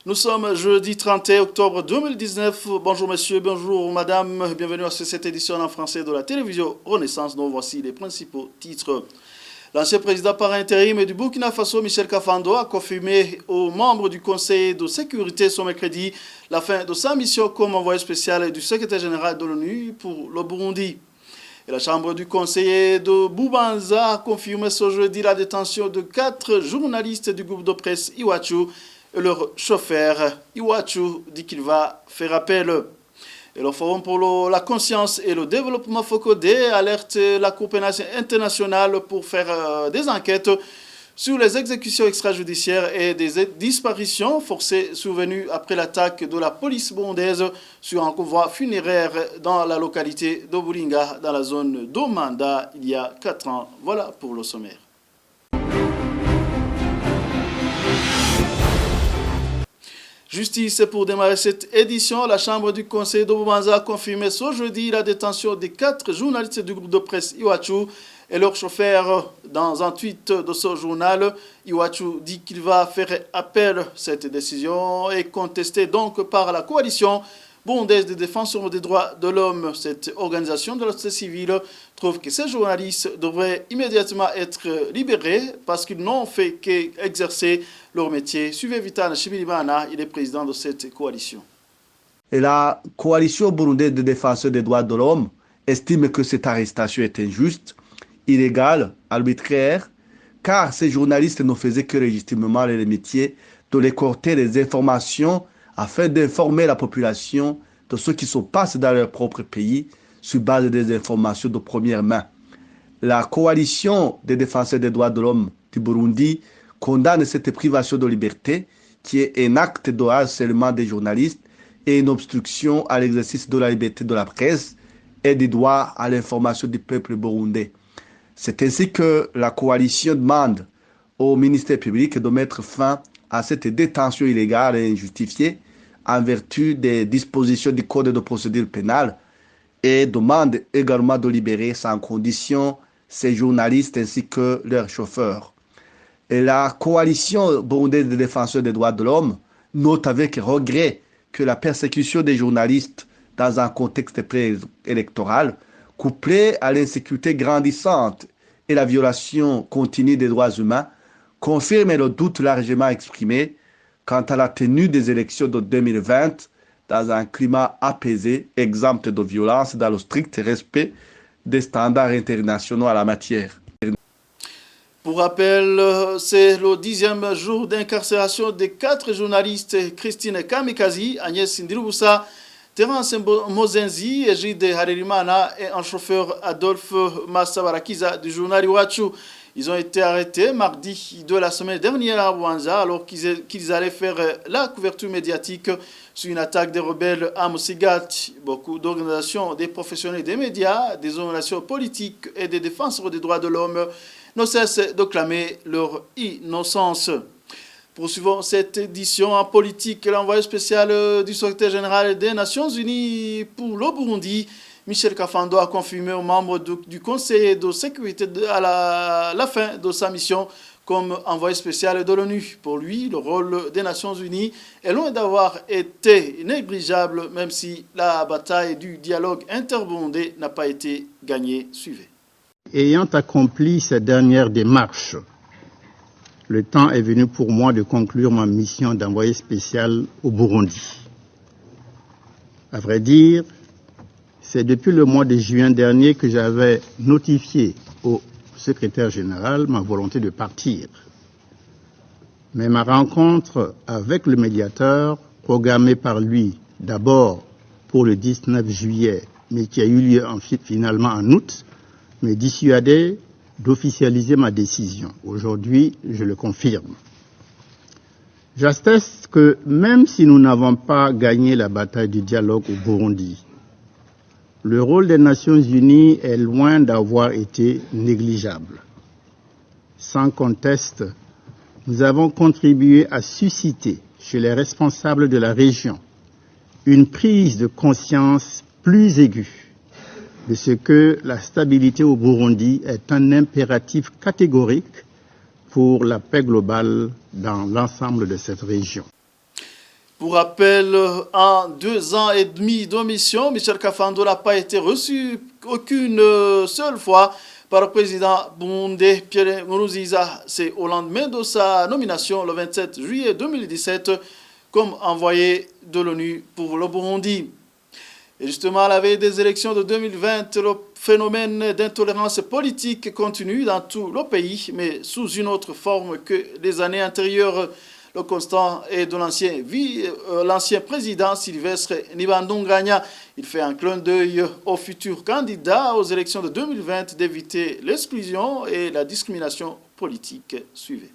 Nous sommes jeudi 31 octobre 2019. Bonjour messieurs, bonjour madame. Bienvenue à cette édition en français de la télévision Renaissance, dont voici les principaux titres. L'ancien président par intérim du Burkina Faso, Michel Kafando, a confirmé aux membres du Conseil de sécurité ce mercredi la fin de sa mission comme envoyé spécial du secrétaire général de l'ONU pour le Burundi. Et la chambre du conseiller de Bubanza a confirmé ce jeudi la détention de 4 journalistes du groupe de presse Iwachu et leur chauffeur. Iwachu dit qu'il va faire appel. Et le Forum pour la conscience et le développement FOCODE alerte la Cour pénale internationale pour faire des enquêtes sur les exécutions extrajudiciaires et des disparitions forcées survenues après l'attaque de la police burundaise sur un convoi funéraire dans la localité de Buringa, dans la zone d'Omanda, il y a 4 ans. Voilà pour le sommaire. Justice pour démarrer cette édition. La Chambre du Conseil de Bubanza a confirmé ce jeudi la détention des 4 journalistes du groupe de presse Iwachu et leur chauffeur. Dans un tweet de ce journal, Iwachu dit qu'il va faire appel. Cette décision est contestée donc par la coalition burundaise des défenseurs des droits de l'homme. Cette organisation de la société civile trouve que ces journalistes devraient immédiatement être libérés parce qu'ils n'ont fait qu'exercer leur métier. Suivez Vital Chibilimana, il est président de cette coalition. Et la coalition burundaise des défenseurs des droits de l'homme estime que cette arrestation est injuste, illégale, arbitraire, car ces journalistes ne faisaient que légitimement le métier de récolter les informations afin d'informer la population de ce qui se passe dans leur propre pays sur base des informations de première main. La coalition des défenseurs des droits de l'homme du Burundi condamne cette privation de liberté qui est un acte de harcèlement des journalistes et une obstruction à l'exercice de la liberté de la presse et des droits à l'information du peuple burundais. C'est ainsi que la coalition demande au ministère public de mettre fin à cette détention illégale et injustifiée en vertu des dispositions du Code de procédure pénale et demande également de libérer sans condition ces journalistes ainsi que leurs chauffeurs. Et la coalition burundaise des défenseurs des droits de l'homme note avec regret que la persécution des journalistes dans un contexte préélectoral, couplée à l'insécurité grandissante et la violation continue des droits humains, confirme le doute largement exprimé quant à la tenue des élections de 2020 dans un climat apaisé, exempt de violence, dans le strict respect des standards internationaux à la matière. Pour rappel, c'est le 10e jour d'incarcération des 4 journalistes Christine Kamikazi, Agnès Ndirubusa, Terence Mozenzi, Egide Harerimana et un chauffeur Adolphe Massabarakiza du journal Iwachu. Ils ont été arrêtés mardi de la semaine dernière à Rwanda alors qu'ils allaient faire la couverture médiatique sur une attaque des rebelles à Musigati. Beaucoup d'organisations, des professionnels des médias, des organisations politiques et des défenseurs des droits de l'homme ne cessent de clamer leur innocence. Poursuivons cette édition en politique. L'envoyé spécial du secrétaire général des Nations Unies pour le Burundi, Michel Kafando, a confirmé aux membres du Conseil de sécurité à la fin de sa mission comme envoyé spécial de l'ONU. Pour lui, le rôle des Nations Unies est loin d'avoir été négligeable, même si la bataille du dialogue interburundais n'a pas été gagnée. Suivez. Ayant accompli cette dernière démarche, le temps est venu pour moi de conclure ma mission d'envoyé spécial au Burundi. À vrai dire, c'est depuis le mois de juin dernier que j'avais notifié au secrétaire général ma volonté de partir. Mais ma rencontre avec le médiateur, programmée par lui d'abord pour le 19 juillet, mais qui a eu lieu finalement en août, me dissuadait d'officialiser ma décision. Aujourd'hui, je le confirme. J'atteste que même si nous n'avons pas gagné la bataille du dialogue au Burundi, le rôle des Nations Unies est loin d'avoir été négligeable. Sans conteste, nous avons contribué à susciter chez les responsables de la région une prise de conscience plus aiguë de ce que la stabilité au Burundi est un impératif catégorique pour la paix globale dans l'ensemble de cette région. Pour rappel, en 2 ans et demi de mission, Michel Kafando n'a pas été reçu aucune seule fois par le président burundais Pierre Nkurunziza. C'est au lendemain de sa nomination, le 27 juillet 2017, comme envoyé de l'ONU pour le Burundi. Et justement, à la veille des élections de 2020, le phénomène d'intolérance politique continue dans tout le pays, mais sous une autre forme que les années antérieures. Le constat est de l'ancien président Sylvestre Ntibantunganya. Il fait un clin d'œil au futur candidat aux élections de 2020 d'éviter l'exclusion et la discrimination politique. Suivez.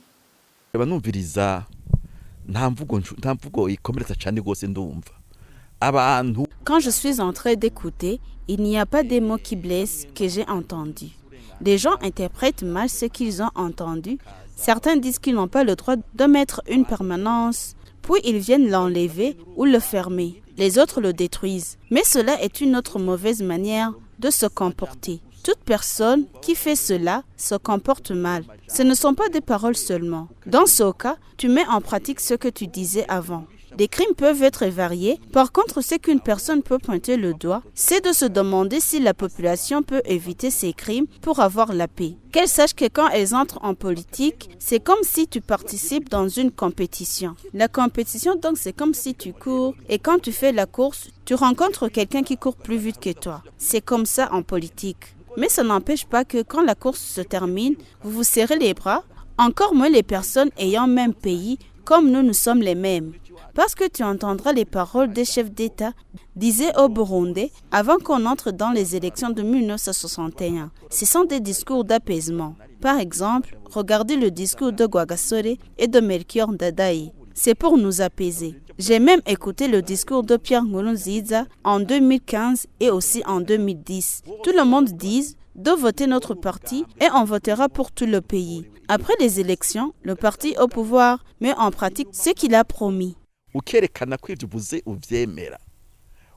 Quand je suis en train d'écouter, il n'y a pas des mots qui blessent que j'ai entendus. Les gens interprètent mal ce qu'ils ont entendu. Certains disent qu'ils n'ont pas le droit de mettre une permanence, puis ils viennent l'enlever ou le fermer. Les autres le détruisent. Mais cela est une autre mauvaise manière de se comporter. Toute personne qui fait cela se comporte mal. Ce ne sont pas des paroles seulement. Dans ce cas, tu mets en pratique ce que tu disais avant. Les crimes peuvent être variés. Par contre, ce qu'une personne peut pointer le doigt, c'est de se demander si la population peut éviter ces crimes pour avoir la paix. Qu'elles sachent que quand elles entrent en politique, c'est comme si tu participes dans une compétition. La compétition, donc, c'est comme si tu cours et quand tu fais la course, tu rencontres quelqu'un qui court plus vite que toi. C'est comme ça en politique. Mais ça n'empêche pas que quand la course se termine, vous vous serrez les bras, encore moins les personnes ayant même pays comme nous sommes les mêmes. Parce que tu entendras les paroles des chefs d'État, disaient au Burundi avant qu'on entre dans les élections de 1961. Ce sont des discours d'apaisement. Par exemple, regardez le discours de Rwagasore et de Melchior Ndadaye. C'est pour nous apaiser. J'ai même écouté le discours de Pierre Nkurunziza en 2015 et aussi en 2010. Tout le monde dit de voter notre parti et on votera pour tout le pays. Après les élections, le parti au pouvoir met en pratique ce qu'il a promis. Ukerekana ko ivyo uvuze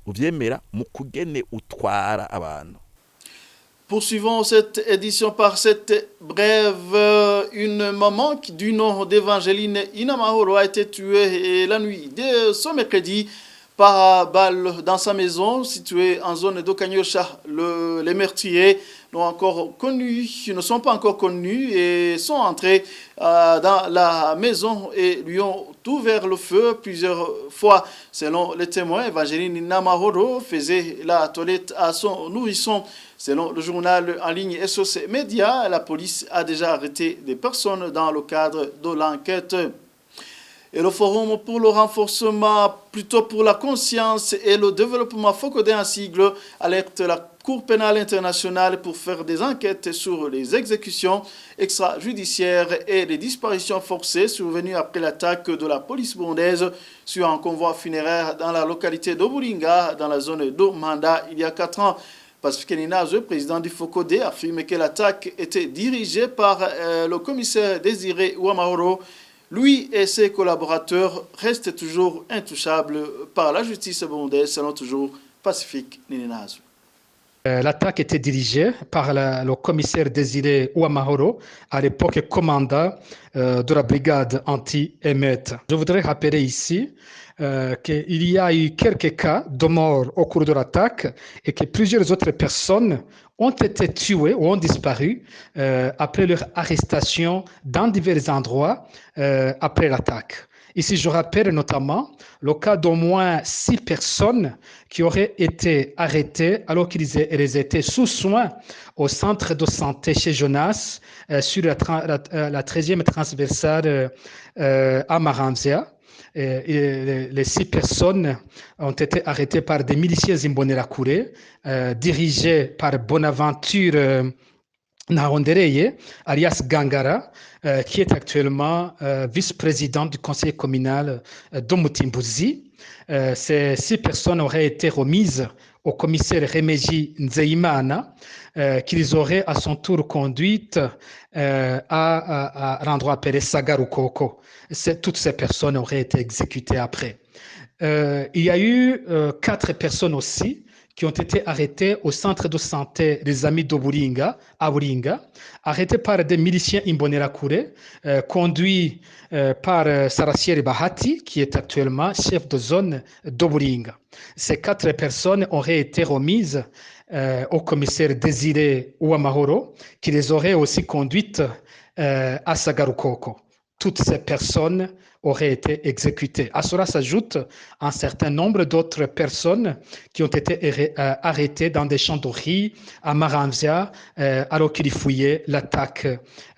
uvyemera mu kugene utwara abantu. Poursuivons cette édition par cette brève. Une maman du nom d'Evangeline Inamahoro a été tuée la nuit de ce mercredi par balle dans sa maison située en zone d'Okanyosha. Les meurtriers ne sont pas encore connus et sont entrés dans la maison et lui ont ouvert le feu plusieurs fois. Selon les témoins, Evangeline Namahoro faisait la toilette à son nourrisson. Selon le journal en ligne SOS Média, la police a déjà arrêté des personnes dans le cadre de l'enquête. Et le Forum pour le renforcement, plutôt pour la conscience et le développement FOCODE en sigle, alerte la Cour pénale internationale pour faire des enquêtes sur les exécutions extrajudiciaires et les disparitions forcées survenues après l'attaque de la police burundaise sur un convoi funéraire dans la localité d'Oburinga, dans la zone d'Omanda, il y a 4 ans. Pacifique Ninazo, le président du FOCODE, a affirmé que l'attaque était dirigée par le commissaire Désiré Uwamahoro. Lui et ses collaborateurs restent toujours intouchables par la justice burundaise, selon toujours Pacifique Ninazo. L'attaque était dirigée par le commissaire Désiré Uwamahoro, à l'époque commandant de la brigade anti-émeute. Je voudrais rappeler ici qu'il y a eu quelques cas de mort au cours de l'attaque et que plusieurs autres personnes ont été tuées ou ont disparu après leur arrestation dans divers endroits après l'attaque. Ici, je rappelle notamment le cas d'au moins 6 personnes qui auraient été arrêtées alors qu'ils étaient sous soins au centre de santé chez Jonas sur la 13e transversale à Maramzia. Les 6 personnes ont été arrêtées par des miliciens Imbonerakure, dirigés par Bonaventure Nahondereye, alias Gangara, qui est actuellement vice-président du conseil communal d'Omutimbuzi. Ces 6 personnes auraient été remises au commissaire Remeji Nzeimana, qu'ils auraient à son tour conduites à l'endroit appelé Sagarukoko. Toutes ces personnes auraient été exécutées après. Il y a eu 4 personnes aussi qui ont été arrêtés au centre de santé des Amis de Buringa, à Buringa, arrêtés par des miliciens Imbonerakure, conduits par Sarasieri Bahati, qui est actuellement chef de zone de Buringa. Ces 4 personnes auraient été remises au commissaire Désiré Uwamahoro, qui les aurait aussi conduites à Sagarukoko. Toutes ces personnes auraient été exécutées. À cela s'ajoute un certain nombre d'autres personnes qui ont été arrêtées dans des champs de riz à Maramvia, alors qu'ils fouillaient l'attaque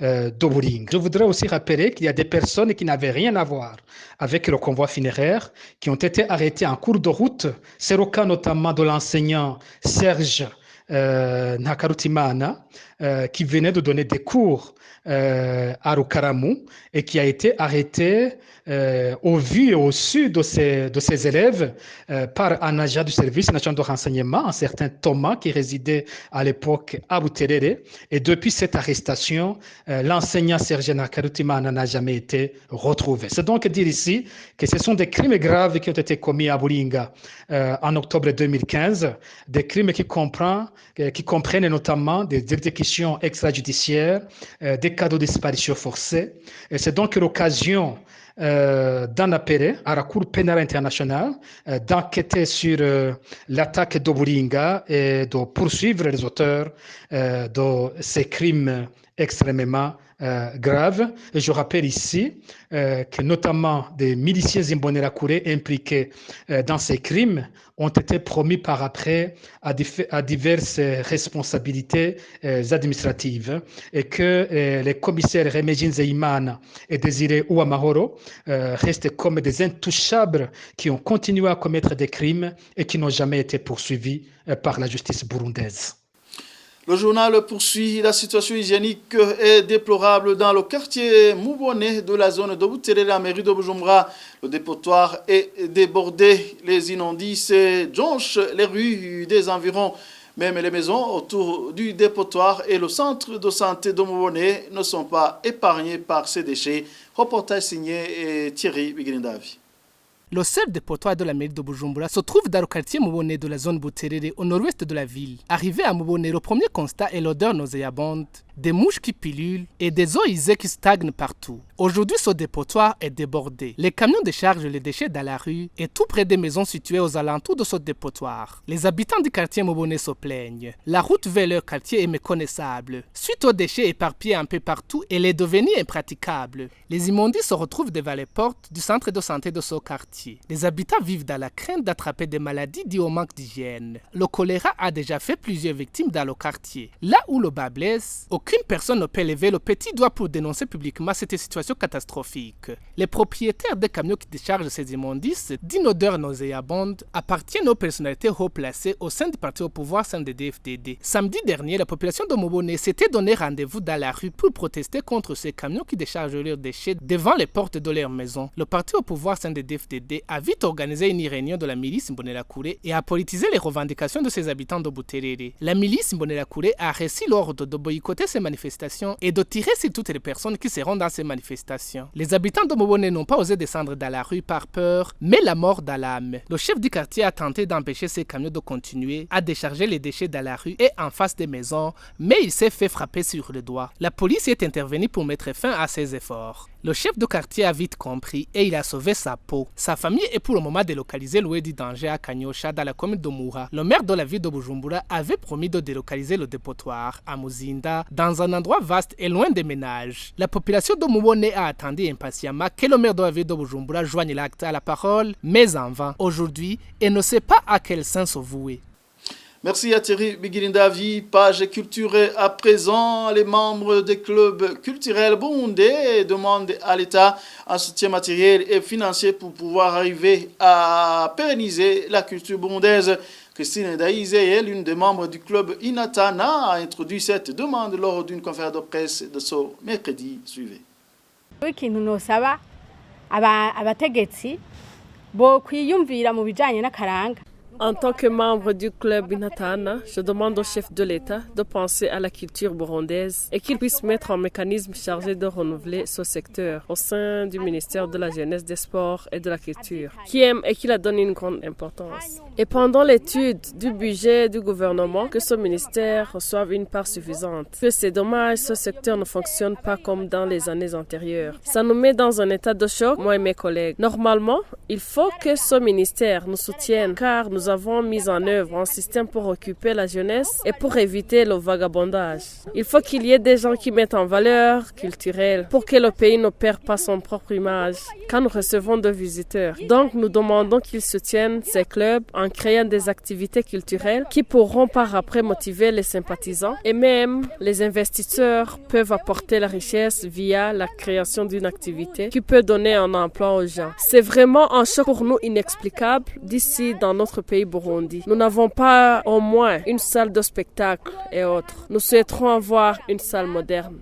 d'Oburing. Je voudrais aussi rappeler qu'il y a des personnes qui n'avaient rien à voir avec le convoi funéraire, qui ont été arrêtées en cours de route. C'est le cas notamment de l'enseignant Serge Nakarutimana, qui venait de donner des cours à Rukaramu et qui a été arrêté au vu et au su de ses élèves par un agent du service national de renseignement, un certain Thomas qui résidait à l'époque à Buterere. Et depuis cette arrestation, l'enseignant Serge Nakarutimana n'a jamais été retrouvé. C'est donc dire ici que ce sont des crimes graves qui ont été commis à Buringa en octobre 2015, des crimes qui comprennent notamment des exécutions extrajudiciaires, des cas de disparition forcée. Et c'est donc l'occasion d'en appeler à la Cour pénale internationale, d'enquêter sur l'attaque de Buringa et de poursuivre les auteurs de ces crimes extrêmement graves. Et je rappelle ici que notamment des miliciens Imbonerakure impliqués dans ces crimes ont été promis par après à diverses responsabilités administratives et que les commissaires Remegin Zeimana et Désiré Uwamahoro restent comme des intouchables qui ont continué à commettre des crimes et qui n'ont jamais été poursuivis par la justice burundaise. Le journal poursuit. La situation hygiénique est déplorable dans le quartier Moubone de la zone de Buterere, la mairie de Bujumbura. Le dépotoir est débordé. Les immondices jonchent les rues des environs. Même les maisons autour du dépotoir et le centre de santé de Moubone ne sont pas épargnés par ces déchets. Reportage signé Thierry Bigrindavi. Le seul dépotoir de la mairie de Bujumbura se trouve dans le quartier Moubone de la zone Buterere, au nord-ouest de la ville. Arrivé à Moubone, le premier constat est l'odeur nauséabonde, des mouches qui pilulent et des eaux usées qui stagnent partout. Aujourd'hui, ce dépotoir est débordé. Les camions déchargent les déchets dans la rue et tout près des maisons situées aux alentours de ce dépotoir. Les habitants du quartier Moubone se plaignent. La route vers leur quartier est méconnaissable. Suite aux déchets éparpillés un peu partout, elle est devenue impraticable. Les immondices se retrouvent devant les portes du centre de santé de ce quartier. Les habitants vivent dans la crainte d'attraper des maladies dues au manque d'hygiène. Le choléra a déjà fait plusieurs victimes dans le quartier. Là où le bas blesse, aucune personne ne peut lever le petit doigt pour dénoncer publiquement cette situation catastrophique. Les propriétaires des camions qui déchargent ces immondices d'une odeur nauséabonde appartiennent aux personnalités haut placées au sein du parti au pouvoir CNDD-FDD. Samedi dernier, la population de Moubone s'était donné rendez-vous dans la rue pour protester contre ces camions qui déchargent leurs déchets devant les portes de leur maison. Le parti au pouvoir CNDD-FDD a vite organisé une réunion de la milice Imbonerakure et a politisé les revendications de ses habitants de Buterere. La milice Imbonerakure a reçu l'ordre de boycotter ces manifestations et de tirer sur toutes les personnes qui seront dans ces manifestations. Les habitants de Moubone n'ont pas osé descendre dans la rue par peur, mais la mort dans l'âme. Le chef du quartier a tenté d'empêcher ces camions de continuer à décharger les déchets dans la rue et en face des maisons, mais il s'est fait frapper sur le doigt. La police est intervenue pour mettre fin à ses efforts. Le chef de quartier a vite compris et il a sauvé sa peau. Sa famille est pour le moment délocalisée loin du danger à Kanyosha dans la commune de Moura. Le maire de la ville de Bujumbura avait promis de délocaliser le dépotoir à Muzinda dans un endroit vaste et loin des ménages. La population de Moubone a attendu impatiemment que le maire de la ville de Bujumbura joigne l'acte à la parole, mais en vain. Aujourd'hui, elle ne sait pas à quel sens se vouer. Merci à Thierry Bigirindavi. Page culture à présent. Les membres des clubs culturels burundais demandent à l'État un soutien matériel et financier pour pouvoir arriver à pérenniser la culture burundaise. Christine Daïzé, l'une des membres du club Inatana, a introduit cette demande lors d'une conférence de presse de ce mercredi. Suivez. Ikintu nosaba abategetsi bo kwiyumvira mu bijanye n'akaranga. En tant que membre du club Inatana, je demande au chef de l'État de penser à la culture burundaise et qu'il puisse mettre un mécanisme chargé de renouveler ce secteur au sein du ministère de la Jeunesse, des Sports et de la Culture, qui aime et qui la donne une grande importance. Et pendant l'étude du budget du gouvernement, que ce ministère reçoive une part suffisante. Que c'est dommage, ce secteur ne fonctionne pas comme dans les années antérieures. Ça nous met dans un état de choc, moi et mes collègues. Normalement, il faut que ce ministère nous soutienne car nous avons mis en œuvre un système pour occuper la jeunesse et pour éviter le vagabondage. Il faut qu'il y ait des gens qui mettent en valeur culturelle pour que le pays ne perde pas son propre image quand nous recevons des visiteurs. Donc, nous demandons qu'ils soutiennent ces clubs en créant des activités culturelles qui pourront par après motiver les sympathisants et même les investisseurs peuvent apporter la richesse via la création d'une activité qui peut donner un emploi aux gens. C'est vraiment un choc pour nous inexplicable d'ici dans notre pays Burundi. Nous n'avons pas au moins une salle de spectacle et autres. Nous souhaiterons avoir une salle moderne.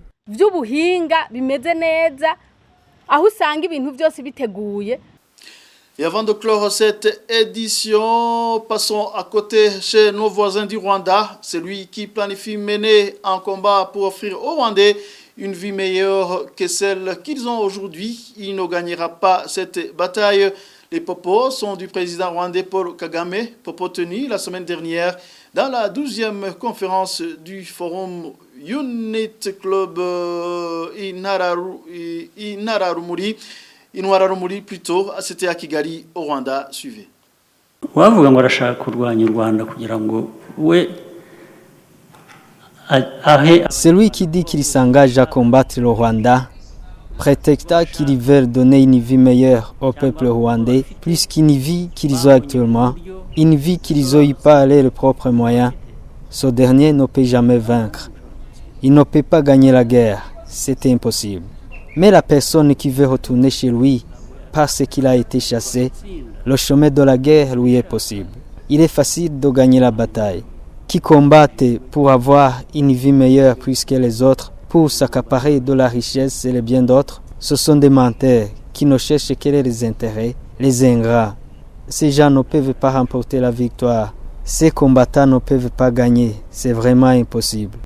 Et avant de clore cette édition, passons à côté chez nos voisins du Rwanda. Celui qui planifie mener un combat pour offrir aux Rwandais une vie meilleure que celle qu'ils ont aujourd'hui. Il ne gagnera pas cette bataille. Les propos sont du président rwandais Paul Kagame, propos tenus la semaine dernière dans la 12e conférence du Forum Unit Club Inwararumuri plutôt, c'était à Kigali au Rwanda. Suivez. Wavuga ngo arashaka kurwanya u Rwanda kugira ngo we celui qui dit qu'il s'engage à combattre le Rwanda prétexta qu'il veut donner une vie meilleure au peuple rwandais, plus qu'une vie qu'ils ont actuellement, une vie qu'ils ont eu par leurs propres moyens. Ce dernier ne peut jamais vaincre. Il ne peut pas gagner la guerre, c'est impossible. Mais la personne qui veut retourner chez lui parce qu'il a été chassé, le chemin de la guerre lui est possible. Il est facile de gagner la bataille. Qui combattent pour avoir une vie meilleure plus que les autres, pour s'accaparer de la richesse et les biens d'autres, ce sont des menteurs qui ne cherchent que les intérêts, les ingrats. Ces gens ne peuvent pas remporter la victoire. Ces combattants ne peuvent pas gagner. C'est vraiment impossible.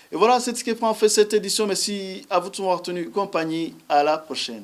Et voilà, c'est ce qui prend en fait cette édition. Merci à vous de m'avoir tenu compagnie. À la prochaine.